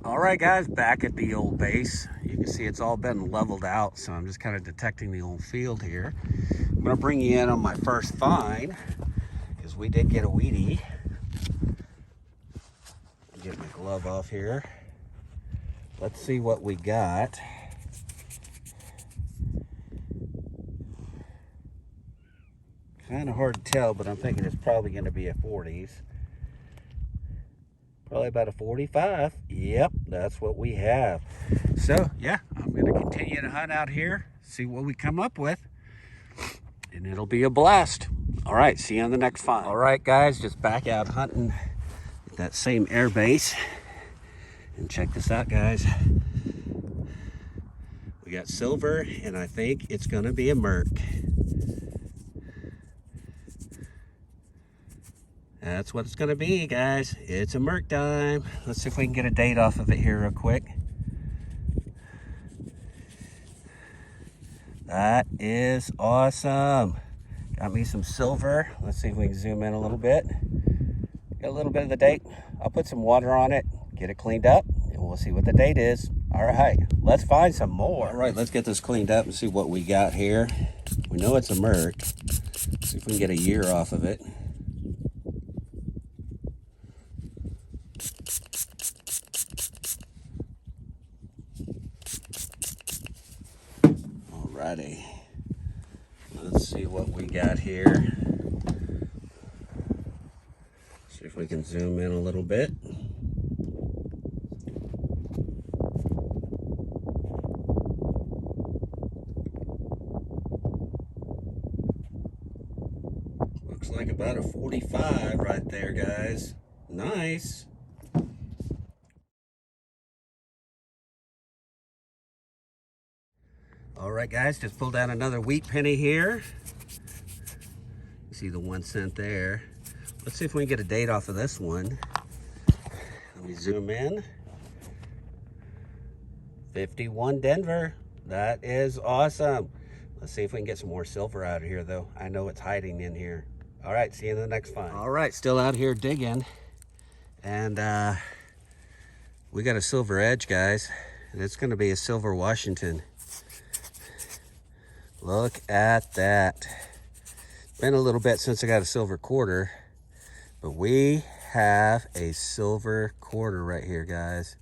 All right, guys, back at the old base. You can see it's all been leveled out, so I'm just kind of detecting the old field here. I'm gonna bring you in on my first find, because we did get a weedie. Get my glove off here. Let's see what we got. Kind of hard to tell, but I'm thinking it's probably gonna be a 40s. Probably about a 45. Yep, that's what we have. So yeah, I'm gonna continue to hunt out here, see what we come up with, and it'll be a blast. All right, see you on the next find. All right, guys, just back out hunting at that same air base. And check this out, guys. We got silver, and I think it's gonna be a merc. That's what it's gonna be, guys. It's a merc dime. Let's see if we can get a date off of it here real quick. That is awesome. Got me some silver. Let's see if we can zoom in a little bit. Got a little bit of the date. I'll put some water on it, get it cleaned up, and we'll see what the date is. All right, let's find some more. All right, let's get this cleaned up and see what we got here. We know it's a merc. See if we can get a year off of it. Alrighty, let's see what we got here. See if we can zoom in a little bit. Looks like about a 45 right there, guys. Nice. All right, guys, just pulled out another wheat penny here. You see the 1 cent there. Let's see if we can get a date off of this one. Let me zoom in. 51 Denver. That is awesome. Let's see if we can get some more silver out of here, though. I know it's hiding in here. All right, see you in the next find. All right, still out here digging. And we got a silver edge, guys. And it's going to be a silver Washington. Look at that. Been a little bit since I got a silver quarter, but we have a silver quarter right here, guys.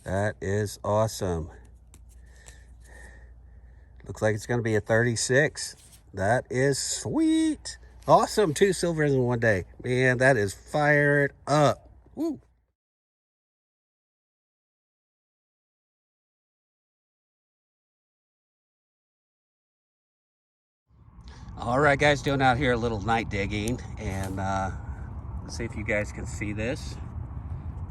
That is awesome. Looks like it's going to be a 36. That is sweet. Awesome. 2 silvers in one day. Man, that is fired up. Woo. All right, guys, doing out here a little night digging, and let's see if you guys can see this.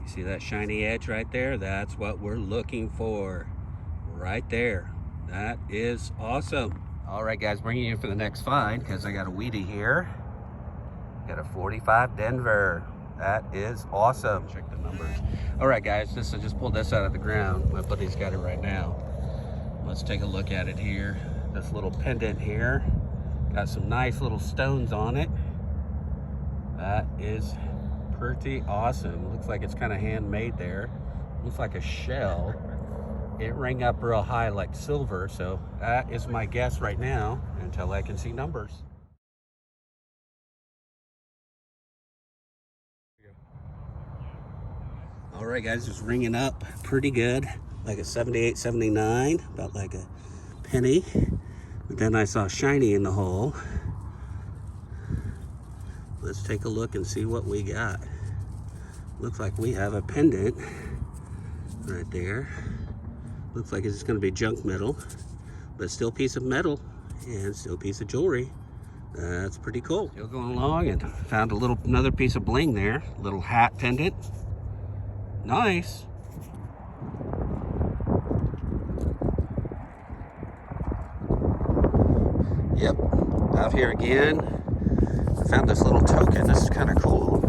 You see that shiny edge right there? That's what we're looking for right there. That is awesome. All right, guys, bringing you in for the next find, because I got a weedie here. Got a 45 Denver. That is awesome. Check the numbers. All right, guys, I just pulled this out of the ground. My buddy's got it right now. Let's take a look at it here. This little pendant here. Got some nice little stones on it. That is pretty awesome. Looks like it's kind of handmade there. Looks like a shell. It rang up real high like silver, so that is my guess right now until I can see numbers. All right, guys, it's ringing up pretty good, like a 78, 79, about like a penny. But then I saw shiny in the hole. Let's take a look and see what we got. Looks like we have a pendant right there. Looks like it's gonna be junk metal, but still a piece of metal and still a piece of jewelry. That's pretty cool. Still going along, and found another piece of bling there. Little hat pendant. Nice. Yep, out here again. I found this little token. This is kind of cool.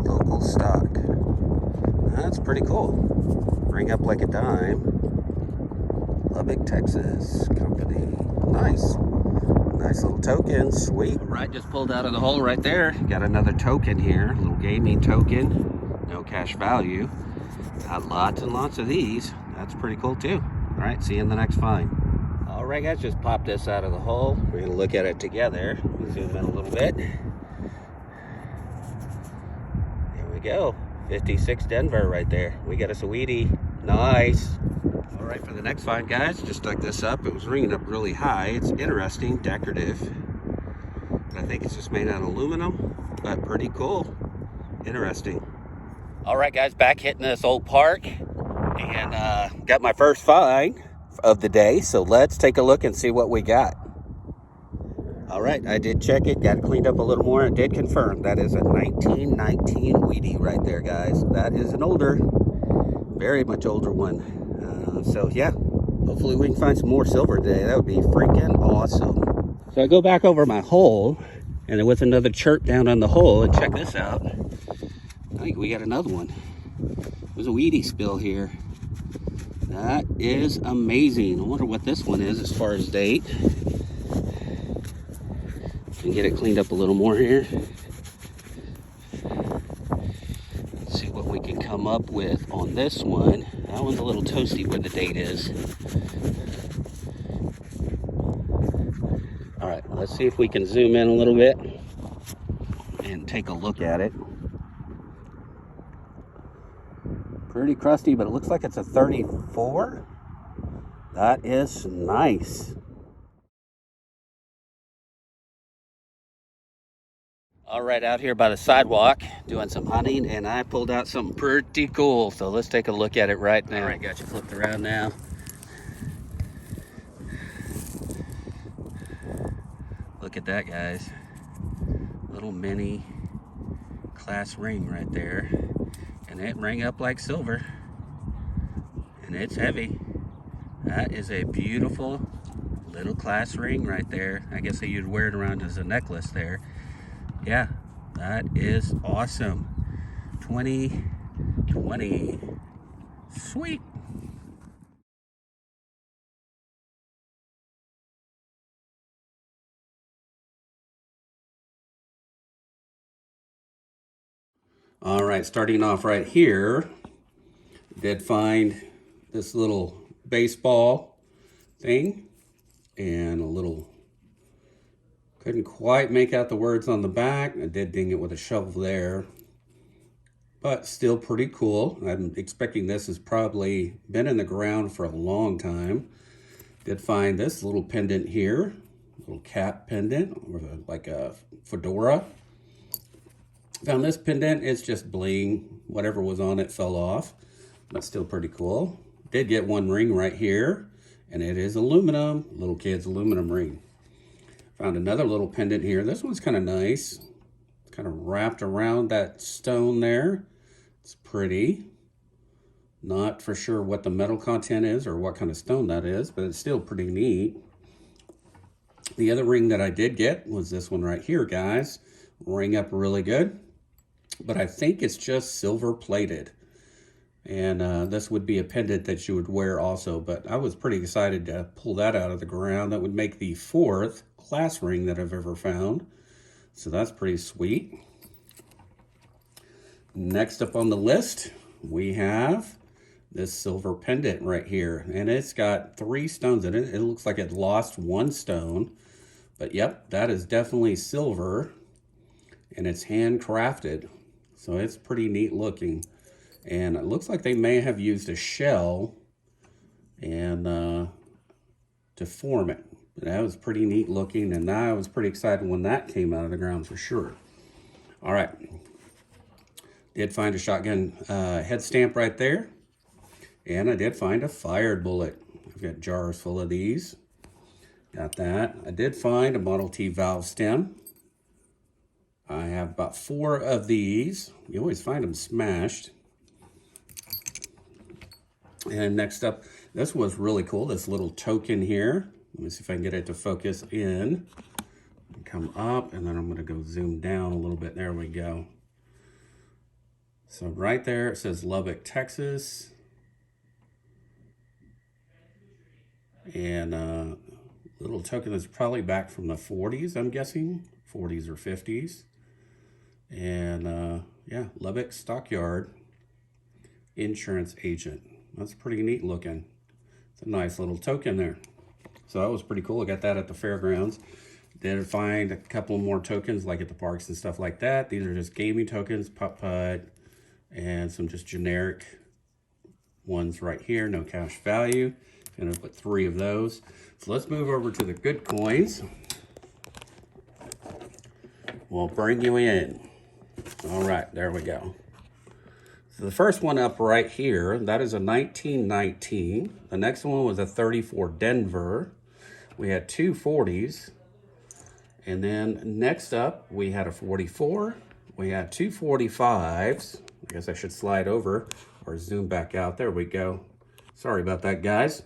Local stock. That's pretty cool. Ring up like a dime. Lubbock, Texas company. Nice. Nice little token, sweet. All right, just pulled out of the hole right there. Got another token here, a little gaming token, no cash value. Got lots and lots of these. That's pretty cool too. All right, see you in the next find. All right, guys, just popped this out of the hole. We're gonna look at it together. Zoom in a little bit. There we go, 56 Denver right there. We got a sweetie, nice. All right, for the next find, guys, just dug this up. It was ringing up really high. It's interesting, decorative. I think it's just made out of aluminum, but pretty cool. Interesting. All right, guys, back hitting this old park and got my first find of the day. So let's take a look and see what we got. All right, I did check it, got it cleaned up a little more, and did confirm that is a 1919 Wheatie right there, guys. That is an older, very much older one. So yeah, hopefully we can find some more silver today. That would be freaking awesome. So I go back over my hole, and there was another chirp down on the hole, and check this out. I think we got another one. There's a Wheatie spill here. That is amazing. I wonder what this one is as far as date. Can get it cleaned up a little more here. Let's see what we can come up with on this one. That one's a little toasty where the date is. All right, let's see if we can zoom in a little bit and take a look at it. Pretty crusty, but it looks like it's a 34. That is nice. All right, out here by the sidewalk doing some hunting, and I pulled out something pretty cool. So let's take a look at it right now. All right, got you flipped around now. Look at that, guys. Little mini class ring right there. And it rang up like silver. And it's heavy. That is a beautiful little class ring right there. I guess you'd wear it around as a necklace there. Yeah, that is awesome. 2020. Sweet. All right, starting off right here, did find this little baseball thing and a little, couldn't quite make out the words on the back. I did ding it with a shovel there, but still pretty cool. I'm expecting this has probably been in the ground for a long time. Did find this little pendant here, little cap pendant, or like a fedora. Found this pendant, it's just bling. Whatever was on it fell off, but still pretty cool. Did get one ring right here, and it is aluminum, little kid's aluminum ring. Found another little pendant here. This one's kind of nice. It's kind of wrapped around that stone there. It's pretty. Not for sure what the metal content is or what kind of stone that is, but it's still pretty neat. The other ring that I did get was this one right here, guys. Ring up really good, but I think it's just silver plated. And this would be a pendant that you would wear also, but I was pretty excited to pull that out of the ground. That would make the 4th class ring that I've ever found. So that's pretty sweet. Next up on the list, we have this silver pendant right here, and it's got 3 stones in it. It looks like it lost 1 stone, but yep, that is definitely silver, and it's handcrafted, so it's pretty neat looking. And it looks like they may have used a shell and to form it. But that was pretty neat looking, and I was pretty excited when that came out of the ground for sure. All right, did find a shotgun head stamp right there. And I did find a fired bullet. I've got jars full of these. Got that. I did find a Model T valve stem. I have about 4 of these. You always find them smashed. And next up, this was really cool, this little token here. Let me see if I can get it to focus in. Come up, and then I'm gonna go zoom down a little bit. There we go. So right there, it says Lubbock, Texas. And Little token that's probably back from the 40s, I'm guessing. 40s or 50s. And yeah, Lubbock Stockyard Insurance Agent. That's pretty neat looking. It's a nice little token there. So that was pretty cool. I got that at the fairgrounds. Did find a couple more tokens like at the parks and stuff like that. These are just gaming tokens, putt-putt, and some just generic ones right here, no cash value. Gonna put 3 of those. So let's move over to the good coins. We'll bring you in. All right, there we go. So the first one up right here, that is a 1919. The next one was a 34 Denver. We had 2 40s. And then next up, we had a 44. We had 2 45s. I guess I should slide over or zoom back out. There we go. Sorry about that, guys.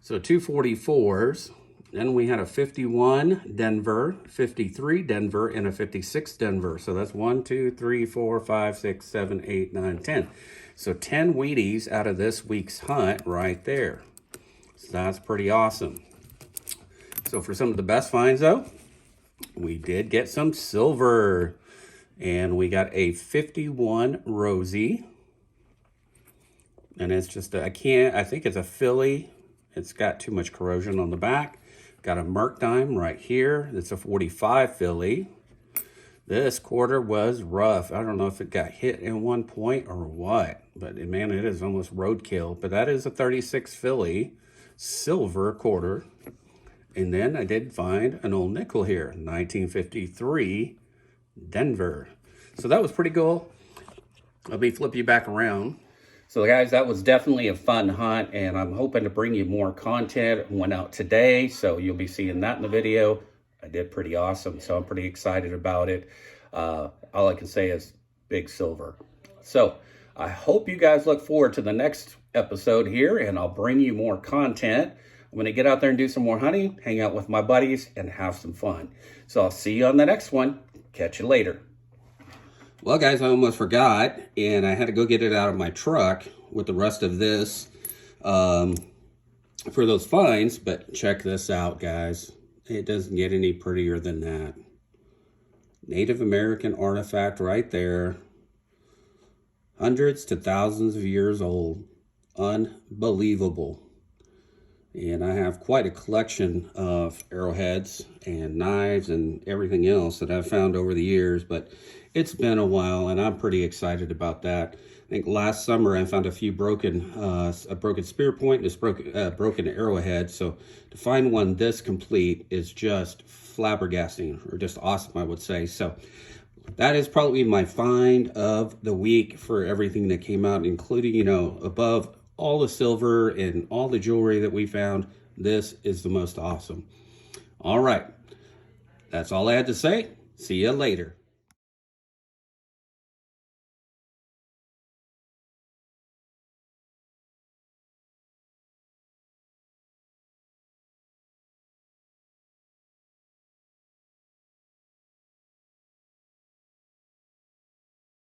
So 2 44s. Then we had a 51 Denver, 53 Denver, and a 56 Denver. So that's 1, 2, 3, 4, 5, 6, 7, 8, 9, 10. So 10 Wheaties out of this week's hunt right there. So that's pretty awesome. So for some of the best finds though, we did get some silver. And we got a 51 Rosie. And it's just, I think it's a Philly. It's got too much corrosion on the back. Got a Merc Dime right here. It's a 45 Philly. This quarter was rough. I don't know if it got hit in one point or what. But man, it is almost roadkill. But that is a 36 Philly silver quarter. And then I did find an old nickel here, 1953 Denver. So that was pretty cool. Let me flip you back around. So guys, that was definitely a fun hunt, and I'm hoping to bring you more content. Went out today, so you'll be seeing that in the video. I did pretty awesome, so I'm pretty excited about it. All I can say is big silver. So I hope you guys look forward to the next episode here, and I'll bring you more content. I'm going to get out there and do some more hunting, hang out with my buddies, and have some fun. So I'll see you on the next one. Catch you later. Well, guys, I almost forgot, and I had to go get it out of my truck with the rest of this for those finds, but check this out, guys. It doesn't get any prettier than that. Native American artifact right there. Hundreds to thousands of years old. Unbelievable. And I have quite a collection of arrowheads and knives and everything else that I've found over the years, but it's been a while and I'm pretty excited about that. I think last summer I found a few broken, a broken spear point and a broken arrowhead. So to find one this complete is just flabbergasting, or just awesome, I would say. So that is probably my find of the week for everything that came out, including, you know, above all the silver and all the jewelry that we found. This is the most awesome. All right. That's all I had to say. See you later.